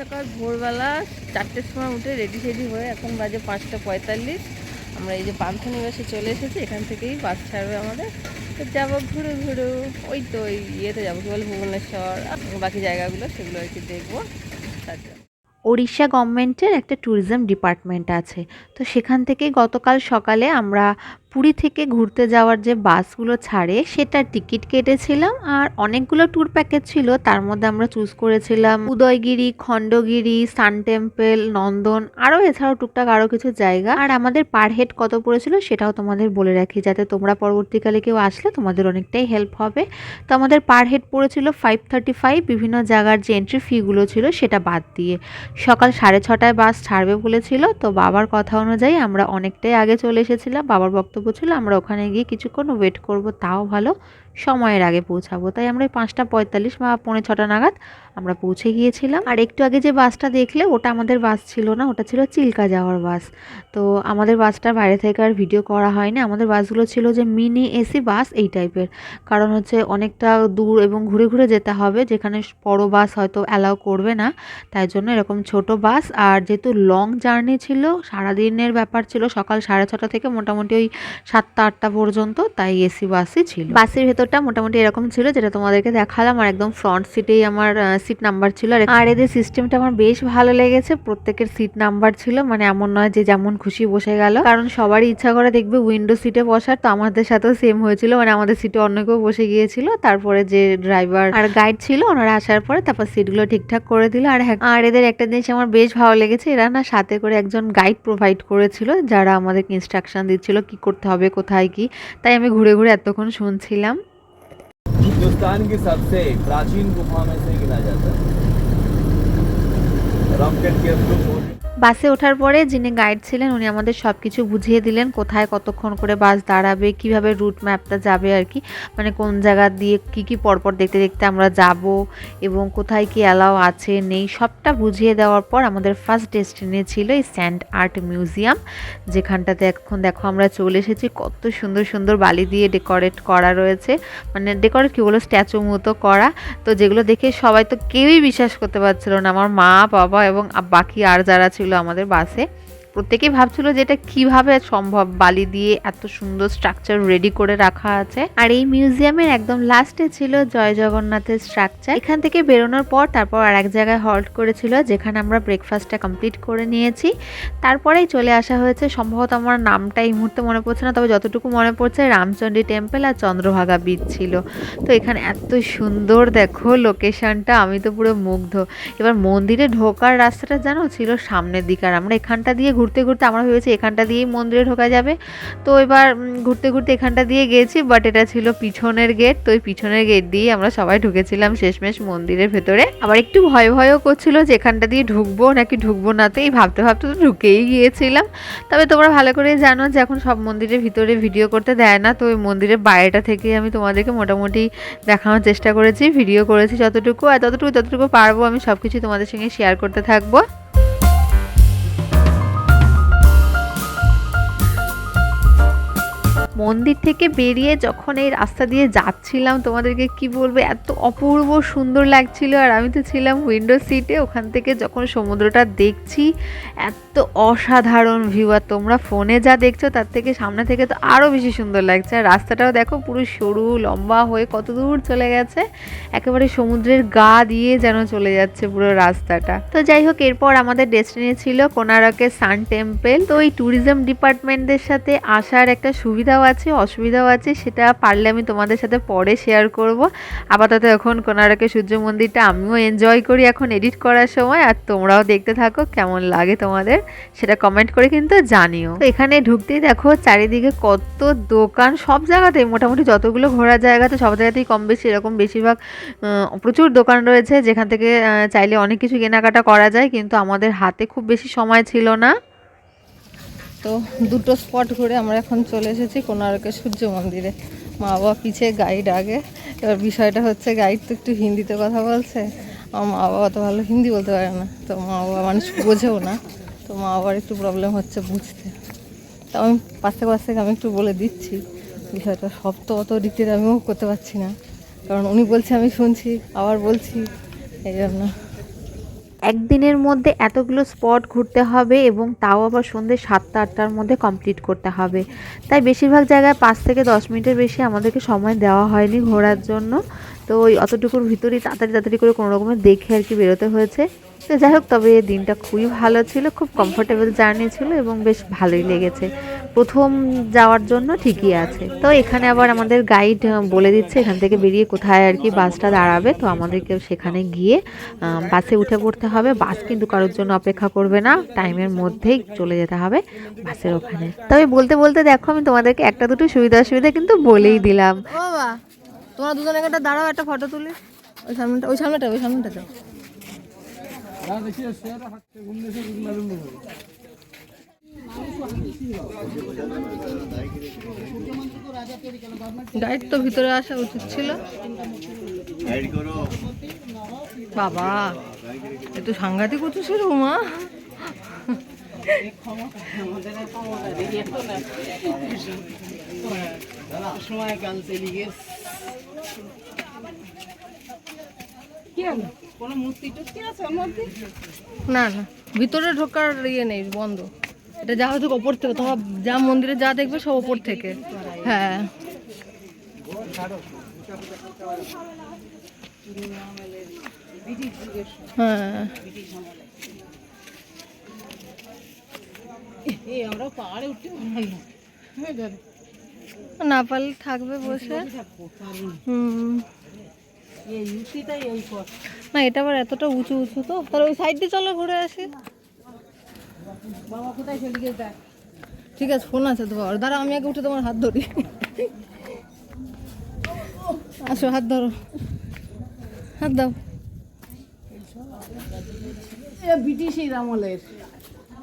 সকাল ভোরবেলা 4টের সময় উঠে রেডি সেডি হয়ে এখন বাজে 5টা 45। আমরা এই যে পান্থনিবাসে চলে এসেছি, এখান থেকেই বাস ছাড়বে আমাদের। তো যাবো ঘুরে ঘুরে ওই তো ওই ইয়েতে যাবো, কি বলে ভুবনেশ্বর, বাকি জায়গাগুলো সেগুলো আর কি দেখবো তার জন্য। ওড়িশা গভর্নমেন্টের একটা ট্যুরিজম ডিপার্টমেন্ট আছে, তো সেখান থেকেই গতকাল সকালে আমরা পুরী থেকে ঘুরতে যাওয়ার যে বাসগুলো ছাড়ে সেটার টিকিট কেটেছিলাম। আর অনেকগুলো ট্যুর প্যাকেজ ছিল, তার মধ্যে আমরা চুজ করেছিলাম উদয়গিরি, খণ্ডগিরি, সান টেম্পল, নন্দন, আরও এছাড়াও টুকটাক আরও কিছু জায়গা। আর আমাদের পার হেড কত পড়েছিল সেটাও তোমাদের বলে রাখি, যাতে তোমরা পরবর্তীকালে কেউ আসলে তোমাদের অনেকটাই হেল্প হবে। তো আমাদের পার হেড পড়েছিল 535, বিভিন্ন জায়গার যে এন্ট্রি ফিগুলো ছিল সেটা বাদ দিয়ে। সকাল 6:30টায় বাস ছাড়বে বলেছিল, তো বাবার কথা অনুযায়ী আমরা অনেকটাই আগে চলে এসেছিলাম। বাবার বক্তব্য ছিল আমরা ওখানে গিয়ে কিছুক্ষণ ওয়েট করব, তাও ভালো সময়ের আগে পৌঁছাবো। তাই আমরা 5টা 45 বা 5:45 নাগাদ আমরা পৌঁছে গিয়েছিলাম। আর একটু আগে যে বাসটা দেখলে ওটা আমাদের বাস ছিল না, ওটা ছিল চিল্কা যাওয়ার বাস। তো আমাদের বাসটার বাইরে থেকে আর ভিডিও করা হয়নি। আমাদের বাসগুলো ছিল যে মিনি এসি বাস এই টাইপের, কারণ হচ্ছে অনেকটা দূর এবং ঘুরে ঘুরে যেতে হবে, যেখানে বড় বাস হয়তো অ্যালাউ করবে না, তাই জন্য এরকম ছোট বাস। আর যেহেতু লং জার্নি ছিল, সারাদিনের ব্যাপার ছিল, সকাল 6:30 থেকে মোটামুটি ওই 7টা 8টা পর্যন্ত, তাই এসি বাসই ছিল। বাসের ভেতরটা মোটামুটি এরকম ছিল যেটা তোমাদেরকে দেখালাম, আর একদম ফ্রন্ট সিটেই আমার সিট নাম্বার ছিল। আর এদের সিস্টেমটা আমার বেশ ভালো লেগেছে, প্রত্যেকের সিট নাম্বার ছিল, মানে এমন নয় যে যেমন খুশি বসে গেল, কারণ সবারই ইচ্ছা করে দেখবে উইন্ডো সিটে বসার। তো আমাদের সাথেও সেম হয়েছিল, মানে আমাদের সিটে অন্য কেউ বসে গিয়েছিল, তারপরে যে ড্রাইভার আর গাইড ছিল ওনারা আসার পরে তারপর সিটগুলো ঠিকঠাক করে দিল। আর এদের একটা জিনিস আমার বেশ ভালো লেগেছে, এরা না সাথে করে একজন গাইড প্রোভাইড করেছিল, যারা আমাদেরকে ইনস্ট্রাকশন দিচ্ছিল কি করতে হবে কোথায় কি। তাই আমি ঘুরে ঘুরে এতক্ষণ শুনছিলাম। हिंदुस्तान की सबसे प्राचीन गुफा में से गिना जाता है। रॉकेट के थ्रू বাসে ওঠার পরে যিনি গাইড ছিলেন উনি আমাদের সব কিছু বুঝিয়ে দিলেন, কোথায় কতক্ষণ করে বাস দাঁড়াবে, কিভাবে রুট ম্যাপটা যাবে আর কি, মানে কোন জায়গা দিয়ে কি কি পরপর দেখতে দেখতে আমরা যাব এবং কোথায় কি অ্যালাউ আছে নেই, সবটা বুঝিয়ে দেওয়ার পর আমাদের ফার্স্ট ডেস্টিনি ছিল এই স্যান্ড আর্ট মিউজিয়াম, যেখানটাতে এখন দেখো আমরা চলে এসেছি। কত সুন্দর সুন্দর বালি দিয়ে ডেকোরেট করা রয়েছে, মানে ডেকোরেট কি বলো, স্ট্যাচু মতো করা। তো যেগুলো দেখে সবাই তো কেউই বিশ্বাস করতে পারছিল না, আমার মা বাবা এবং বাকি আর যারা ছিল আমাদের বাসে, প্রত্যেকেই ভাবছিল যে এটা কিভাবে সম্ভব, বালি দিয়ে এত সুন্দর স্ট্রাকচার রেডি করে রাখা আছে। আর এই মিউজিয়ামের একদম লাস্টে ছিল জয় জগন্নাথের স্ট্রাকচার। এখান থেকে বেরোনোর পর তারপর আর এক জায়গায় হল্ট করেছিল, যেখানে আমরা ব্রেকফাস্টটা কমপ্লিট করে নিয়েছি। তারপরেই চলে আসা হয়েছে, সম্ভবত আমার নামটা এই মুহূর্তে মনে পড়ছে না, তবে যতটুকু মনে পড়ছে রামচন্ডী টেম্পল আর চন্দ্রভাগা বিচ ছিল। তো এখানে এত সুন্দর দেখো লোকেশনটা, আমি তো পুরো মুগ্ধ। এবার মন্দিরে ঢোকার রাস্তাটা জানো ছিল সামনের দিকে, আর আমরা এখানটা দিয়ে ঘুরতে ঘুরতে আমরা ভেবেছি এখানটা দিয়েই মন্দিরে ঢোকা যাবে। তো এবার ঘুরতে ঘুরতে এখানটা দিয়ে গেছি, বাট এটা ছিল পিছনের গেট। তো ওই পিছনের গেট দিয়ে আমরা সবাই ঢুকেছিলাম শেষমেশ মন্দিরের ভেতরে। আবার একটু ভয় ভয়ও করছিল যে এখানটা দিয়ে ঢুকবো নাকি ঢুকবো না, তো এই ভাবতে ভাবতে তো ঢুকেই গিয়েছিলাম। তবে তোমরা ভালো করে জানো যে এখন সব মন্দিরের ভিতরে ভিডিও করতে দেয় না, তো ওই মন্দিরের বাইরেটা থেকে আমি তোমাদেরকে মোটামুটি দেখানোর চেষ্টা করেছি, ভিডিও করেছি যতটুকু, আর যতটুকু পারবো আমি সব কিছু তোমাদের সঙ্গে শেয়ার করতে থাকবো। মন্দির থেকে বেরিয়ে যখন এই রাস্তা দিয়ে যাচ্ছিলাম তোমাদেরকে কি বলবো, এত অপূর্ব সুন্দর লাগছিল। আর আমি তো ছিলাম উইন্ডো সিটে, ওখান থেকে যখন সমুদ্রটা দেখছি এত অসাধারণ ভিউ, আর তোমরা ফোনে যা দেখছো তার থেকে সামনে থেকে তো আরও বেশি সুন্দর লাগছে। আর রাস্তাটাও দেখো পুরো সরু লম্বা হয়ে কত দূর চলে গেছে, একেবারে সমুদ্রের গা দিয়ে যেন চলে যাচ্ছে পুরো রাস্তাটা। তো যাই হোক, এরপর আমাদের ডেস্টিনি ছিল কোনারকের সান টেম্পল। তো এই ট্যুরিজম ডিপার্টমেন্টদের সাথে আসার একটা সুবিধাও আছে অসুবিধাও আছে, সেটা পারলে আমি তোমাদের সাথে পরে শেয়ার করব। আপাতত এখন কোনারকের সূর্য মন্দিরটা আমিও এনজয় করি এখন এডিট করার সময়, আর তোমরাও দেখতে থাকো কেমন লাগে তোমাদের, সেটা কমেন্ট করে কিন্তু জানিও। তো এখানে ঢুকতেই দেখো চারিদিকে কত দোকান, সব জায়গাতেই মোটামুটি যতগুলো ঘোরার জায়গা তো সব জায়গাতেই কম বেশি এরকম বেশিরভাগ প্রচুর দোকান রয়েছে, যেখান থেকে চাইলে অনেক কিছু কেনাকাটা করা যায়, কিন্তু আমাদের হাতে খুব বেশি সময় ছিল না। তো দুটো স্পট ঘুরে আমরা এখন চলে এসেছি কোনারকের সূর্য মন্দিরে। মা বাবা পিছে, গাইড আগে। এবার বিষয়টা হচ্ছে গাইড তো একটু হিন্দিতে কথা বলছে, আমার মা বাবা তো ভালো হিন্দি বলতে পারে না, তো মা বাবা মানুষ বোঝেও না, তো মা বাবার একটু প্রবলেম হচ্ছে বুঝতে। তো আমি পাশে আমি একটু বলে দিচ্ছি বিষয়টা, সব তো অত ডিটেল আমিও করতে পারছি না, কারণ উনি বলছে আমি শুনছি আবার বলছি, এই জন্য। একদিনের মধ্যে এতগুলো স্পট ঘুরতে হবে এবং তাও আবার সন্ধ্যে 7টা-8টার মধ্যে কমপ্লিট করতে হবে। তাই বেশিরভাগ জায়গায় 5 থেকে 10 মিনিটের বেশি আমাদেরকে সময় দেওয়া হয়নি ঘোরার জন্য। তো ওই অতটুকুর ভিতরেই তাড়াতাড়ি করে কোনো রকমের দেখে আর কি বেরোতে হয়েছে। তো যাই হোক, তবে দিনটা খুবই ভালো ছিল, খুব কমফোর্টেবল জার্নি ছিল এবং বেশ ভালোই লেগেছে। প্রথম যাওয়ার জন্য ঠিকই আছে। তো এখানে আবার আমাদের গাইড বলে দিচ্ছে এখান থেকে বেরিয়ে কোথায় আর কি বাসটা দাঁড়াবে। তো আমাদেরকে সেখানে গিয়ে বাসে উঠে পড়তে হবে। বাস কিন্তু কারোর জন্য অপেক্ষা করবে না, টাইমের মধ্যেই চলে যেতে হবে বাসের ওখানে। তবে বলতে বলতে দেখো আমি তোমাদেরকে একটা দুটো সুবিধা অসুবিধা কিন্তু বলেই দিলাম। ও বাবা, তোমরা দুজনে একটা দাঁড়াও, একটা ফটো তুলি। ওই সামনেটা দাও। গাইড তো ভিতরে আসা উচিত ছিল। বাবা, একটু সাংঘাতিক উঁচু ছিল মা। না না, ভিতরে ঢোকার ইয়ে নেই, বন্ধ। এটা যা হচ্ছে ওপর থেকে, তোমরা যা মন্দিরে যা দেখবে সব ওপর থেকে। হ্যাঁ, হ্যাঁ, না পারলে থাকবে বসে। না, এটা আবার এতটা উঁচু উঁচু, তো তাহলে ওই সাইড দিয়ে চলো, ঘুরে আসি। ঠিক আছে, ফোন আছে তো বাবার, দাঁড়া আমি আগে উঠে তোমার হাত ধরি। আসো, হাত ধরো, হাত দাও। ব্রিটিশ আমলের,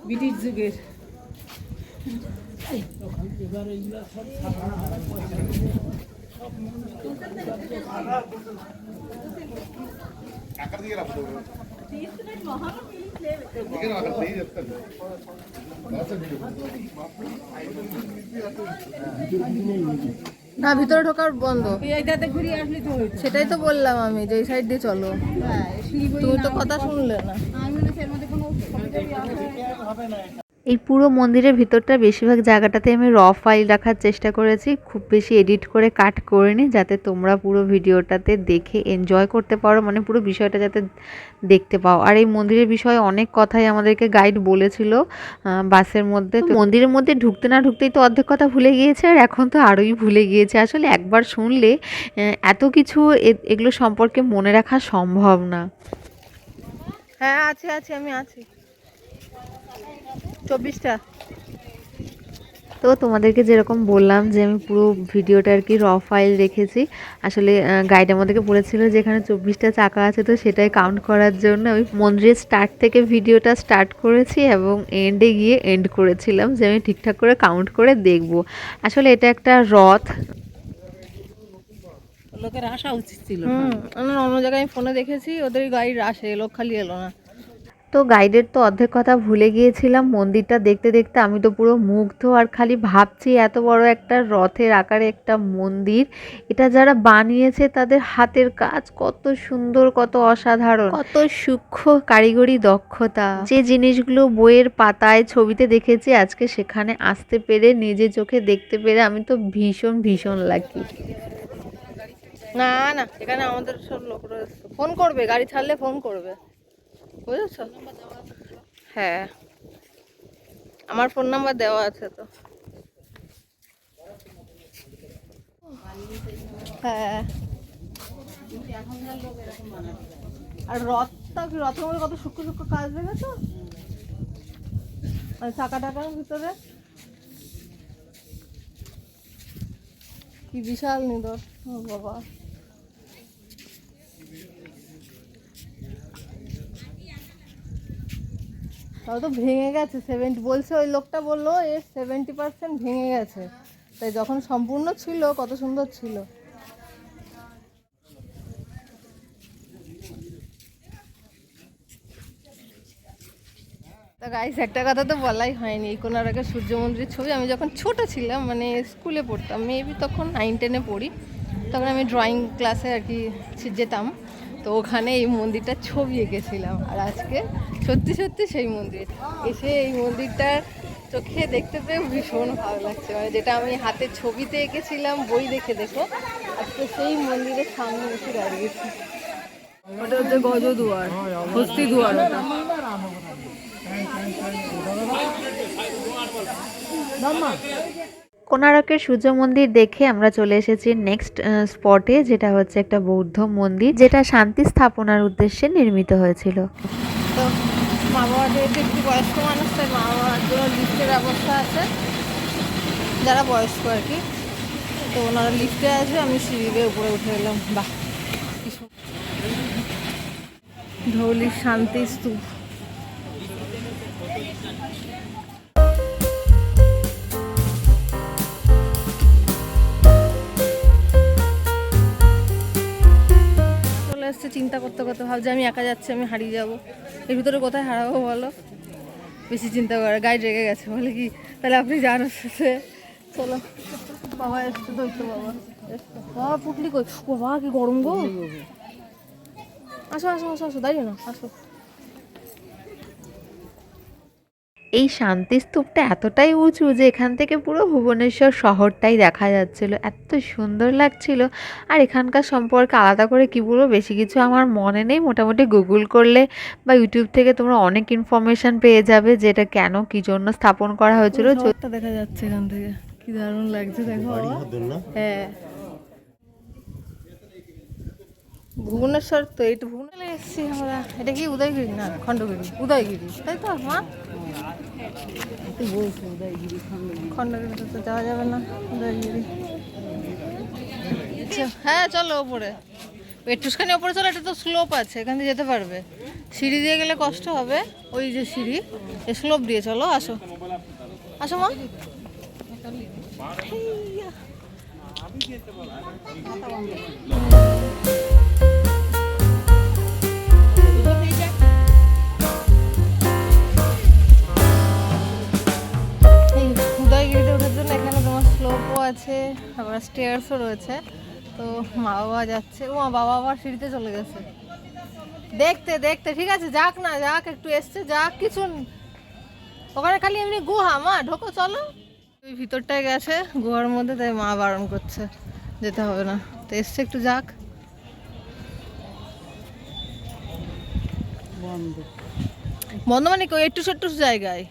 ব্রিটিশ যুগের। না, ভিতরে ঢোকার বন্ধ। সেটাই তো বললাম আমি, যে এই সাইড দিয়ে চলো। তুমি তো কথা শুনলে না। এই পুরো মন্দিরের ভিতরটা বেশিরভাগ জায়গাটাতে আমি র ফাইল রাখার চেষ্টা করেছি, খুব বেশি এডিট করে কাট করিনি, যাতে তোমরা পুরো ভিডিওটাতে দেখে এনজয় করতে পারো, মানে পুরো বিষয়টা যাতে দেখতে পাও। আর এই মন্দিরের বিষয়ে অনেক কথাই আমাদেরকে গাইড বলেছিল বাসের মধ্যে। তো মন্দিরের মধ্যে ঢুকতে না ঢুকতেই তো অর্ধেক কথা ভুলে গিয়েছে, আর এখন তো আরোই ভুলে গিয়েছে। আসলে একবার শুনলে এত কিছু এগুলো সম্পর্কে মনে রাখা সম্ভব না। হ্যাঁ, আছি, আমি আছি। 24টা। তো তোমাদেরকে যেরকম বললাম যে আমি পুরো ভিডিওটা আর কি র ফাইল রেখেছি। আসলে গাইড আমাদেরকে বলেছিল যে এখানে 24টা চাকা আছে, তো সেটাই কাউন্ট করার জন্য আমি মন্দিরের স্টার্ট থেকে ভিডিওটা স্টার্ট করেছি এবং এন্ডে গিয়ে এন্ড করেছিলাম, যে আমি ঠিকঠাক করে কাউন্ট করে দেখব। আসলে এটা একটা রথ, লোকের আসা উচিত ছিল। অন্য জায়গায় আমি ফোনে দেখেছি, ওদের গাইড আসে, লোক খালি এলো না। তো গাইডের তো অর্ধেক কথা ভুলে গিয়েছিলাম। মন্দিরটা দেখতে দেখতে আমি তো পুরো মুগ্ধ, আর খালি ভাবছি এত বড় একটা রথের আকারে একটা মন্দির, এটা যারা বানিয়েছে তাদের হাতের কাজ কত সুন্দর, কত অসাধারণ, কত সূক্ষ্ম কারিগরি দক্ষতা। যে জিনিসগুলো বইয়ের পাতায় ছবিতে দেখেছি, আজকে সেখানে আসতে পেরে নিজে চোখে দেখতে পেরে আমি তো ভীষণ লাকি। না না, এখানে আমাদের সব লোক রয়েছে, ফোন করবে, গাড়ি ছাড়লে ফোন করবে, বুঝেছো? হ্যাঁ, আমার ফোন নাম্বার দেওয়া আছে তো। হ্যাঁ, আর রথের মধ্যে কত সূক্ষ্ম কাজ দেখেছো, মানে চাকা টাকার ভিতরে কি বিশাল নিদর। ও বাবা, তাও তো ভেঙে গেছে। বলছে, ওই লোকটা বললো এর 70% ভেঙে গেছে, তাই যখন সম্পূর্ণ ছিল কত সুন্দর ছিল। তা গাইস, একটা কথা তো বলাই হয়নি, এই কোণারকের সূর্য মন্দিরের ছবি আমি যখন ছোট ছিলাম, মানে স্কুলে পড়তাম, মেবি তখন 9-10-এ পড়ি, তখন আমি ড্রয়িং ক্লাসে আর কি যেতাম। তো ওখানে এই মন্দিরটার ছবি এঁকেছিলাম, আর আজকে সত্যি সত্যি সেই মন্দির এসে এই মন্দিরটার চোখে দেখতে পেয়ে ভীষণ ভালো লাগছে। মানে যেটা আমি হাতে ছবিতে এঁকেছিলাম, বই দেখে দেখো, আজকে সেই মন্দিরের সামনে এসে দাঁড়িয়েছি। ওটা হচ্ছে গজদুয়ার, হস্তি দুয়ার ওটা। কোণারকের সূর্য মন্দির দেখে আমরা চলে এসেছি নেক্সট স্পটে, যেটা হচ্ছে একটা বৌদ্ধ মন্দির, যেটা শান্তি স্থাপনার উদ্দেশ্যে নির্মিত হয়েছিল। তো মা বাবা যেহেতু একটু বয়স্ক মানুষ, তাই মা বাবার জন্য লিফটের ব্যবস্থা আছে, যারা বয়স্ক আর কি। তো ওনারা লিফটে আসবে, আমি সিঁড়ি দিয়ে উপরে উঠে এলাম। বাহ, কি সুন্দর। ধৌলির শান্তি স্তূপ। চলে আসছে, চিন্তা করতে করতে ভাবছি আমি একা যাচ্ছি, আমি হারিয়ে যাব। এর ভিতরে কোথায় হারাবো বলো? বেশি চিন্তা করে গাইড রেগে গেছে, বলে কি তাহলে আপনি যান ওর সাথে। চলো, বাবা এসছে, দৈত্য বাবা এসছে। বাবা পুটলি কই? ও বাবা, কি গরম গো। আসো আসো আসো আসো, দাঁড়িয়ে না, আসো। এই শান্তি স্তূপটা এতটাই উঁচু যে এখান থেকে পুরো ভুবনেশ্বর শহরটাই দেখা যাচ্ছিল, এত সুন্দর লাগছিল। আর এখানকার সম্পর্কে আলাদা করে কি বলবো, বেশি কিছু আমার মনে নেই। মোটামুটি গুগল করলে বা ইউটিউব থেকে তোমরা অনেক ইনফরমেশন পেয়ে যাবে, যেটা কেন কি জন্য স্থাপন করা হয়েছিল। শহরটা দেখা যাচ্ছে এখান থেকে, কি দারুণ লাগছে দেখো বাবা। হ্যাঁ, ভুবনেশ্বর তো, এইটা ভুবনেশ্বরে এসেছি আমরা। এটা কি উদয়গিরি? না, খণ্ডগিরি। উদয়গিরি, তাই তো মা? খণ্ডগিরিতে তো যাওয়া যাবে না, উদয়গিরি। আচ্ছা, হ্যাঁ চলো ওপরে, একটুখানি ওপরে চলো, এটা তো স্লোপ আছে, এখান দিয়ে যেতে পারবে। সিঁড়ি দিয়ে গেলে কষ্ট হবে, ওই যে সিঁড়ি, এই স্লোপ দিয়ে চলো। আসো আসো মা। উদয়গিরিতে ওঠার জন্য এখানে তোমার স্লোপও আছে, আবার স্টেয়ার্সও রয়েছে। তো মা বাবা যাচ্ছে, ও মা বাবা আবার সিঁড়িতে চলে গেছে দেখতে দেখতে। ঠিক আছে, যাক না যাক, একটু এসছে যাক, কিছু ওখানে খালি এমনি গুহা, মা ঢোকো চলো। ওই ভিতরটায় গেছে গুহার মধ্যে, তাই মা বারণ করছে, যেতে হবে না। তো এসছে, একটু যাক। বন্ধ বন্ধ মানে কি, একটু ছোট্ট জায়গায়।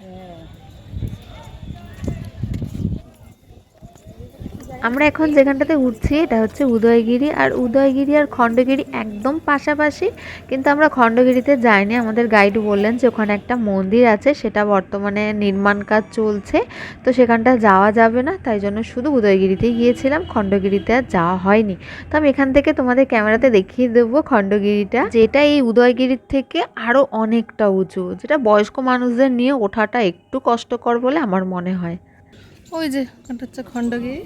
আমরা এখন যেখানটাতে উঠছি এটা হচ্ছে উদয়গিরি, আর উদয়গিরি আর খণ্ডগিরি একদম পাশাপাশি। কিন্তু আমরা খণ্ডগিরিতে যাইনি, আমাদের গাইড বললেন যে ওখানে একটা মন্দির আছে, সেটা বর্তমানে নির্মাণ কাজ চলছে, তো সেখানটা যাওয়া যাবে না, তাই জন্য শুধু উদয়গিরিতেই গিয়েছিলাম, খণ্ডগিরিতে আর যাওয়া হয়নি। তো আমি এখান থেকে তোমাদের ক্যামেরাতে দেখিয়ে দেবো খণ্ডগিরিটা, যেটা এই উদয়গিরির থেকে আরও অনেকটা উঁচু, যেটা বয়স্ক মানুষদের নিয়ে ওঠাটা একটু কষ্টকর বলে আমার মনে হয়। ওই যে ওটা হচ্ছে খণ্ডগিরি,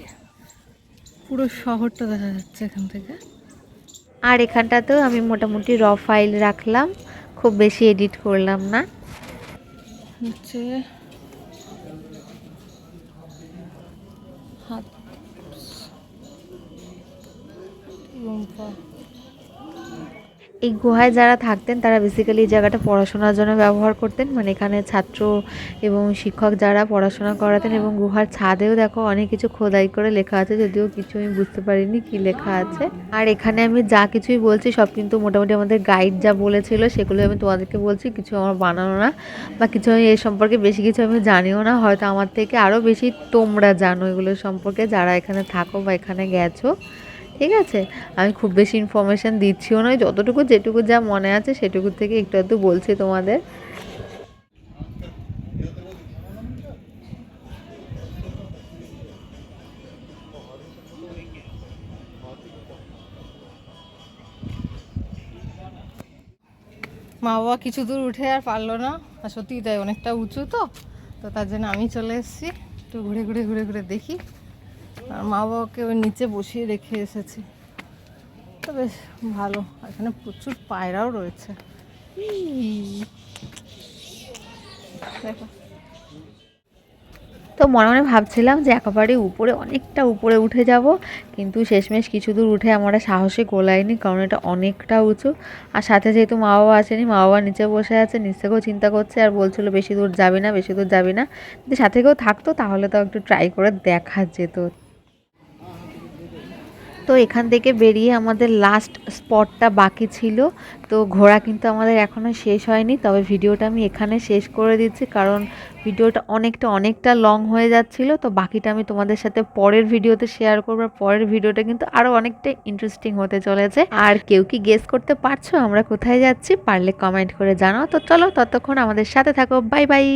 পুরো শহরটা দেখা যাচ্ছে এখান থেকে। আর এখানটাতেও আমি মোটামুটি র ফাইল রাখলাম, খুব বেশি এডিট করলাম না। হচ্ছে হাত এই গুহায় যারা থাকতেন তারা বেসিক্যালি এই জায়গাটা পড়াশোনার জন্য ব্যবহার করতেন, মানে এখানে ছাত্র এবং শিক্ষক যারা পড়াশোনা করাতেন। এবং গুহার ছাদেও দেখো অনেক কিছু খোদাই করে লেখা আছে, যদিও কিছু আমি বুঝতে পারিনি কি লেখা আছে। আর এখানে আমি যা কিছুই বলছি সব কিন্তু মোটামুটি আমাদের গাইড যা বলেছিল সেগুলো আমি তোমাদেরকে বলছি, কিছু আমার বানানো না, বা কিছু আমি এ সম্পর্কে বেশি কিছু আমি জানিও না, হয়তো আমার থেকে আরও বেশি তোমরা জানো এগুলো সম্পর্কে, যারা এখানে থাকো বা এখানে গেছো। ঠিক আছে, আমি খুব বেশি ইনফরমেশান দিচ্ছিও নয়, যতটুকু যেটুকু যা মনে আছে সেটুকু থেকে একটু একটু বলছি তোমাদের। মা বাবা কিছু দূর উঠে আর পারলো না, আর সত্যি তাই অনেকটা উঁচু, তো তো তার জন্য আমি চলে এসেছি, একটু ঘুরে ঘুরে ঘুরে ঘুরে দেখি। আর মা বাবাকে ওই নিচে বসিয়ে রেখে এসেছি, তো বেশ ভালো। এখানে প্রচুর পায়রাও রয়েছে, দেখো। তো মনে মনে ভাবছিলাম যে একেবারে উপরে, অনেকটা উপরে উঠে যাব, কিন্তু শেষমেশ কিছু দূর উঠে আমরা সাহসে গোলাইনি, কারণ এটা অনেকটা উঁচু। আর সাথে যেহেতু মা বাবা আসেনি, মা বাবা নিচে বসে আছে, নিচ থেকেও চিন্তা করছে আর বলছিল বেশি দূর যাবি না, বেশি দূর যাবি না। যদি সাথে কেউ থাকতো তাহলে তো একটু ট্রাই করে দেখা যেত। তো এখান থেকে বেরিয়ে আমাদের লাস্ট স্পটটা বাকি ছিল। তো ঘোরা কিন্তু আমাদের এখনও শেষ হয়নি, তবে ভিডিওটা আমি এখানে শেষ করে দিচ্ছি, কারণ ভিডিওটা অনেকটা লং হয়ে যাচ্ছিল। তো বাকিটা আমি তোমাদের সাথে পরের ভিডিওতে শেয়ার করবো। আর পরের ভিডিওটা কিন্তু আরও অনেকটা ইন্টারেস্টিং হতে চলেছে। আর কেউ কি গেস করতে পারছো আমরা কোথায় যাচ্ছি? পারলে কমেন্ট করে জানাও। তো চলো, ততক্ষণ আমাদের সাথে থাকো। Bye bye.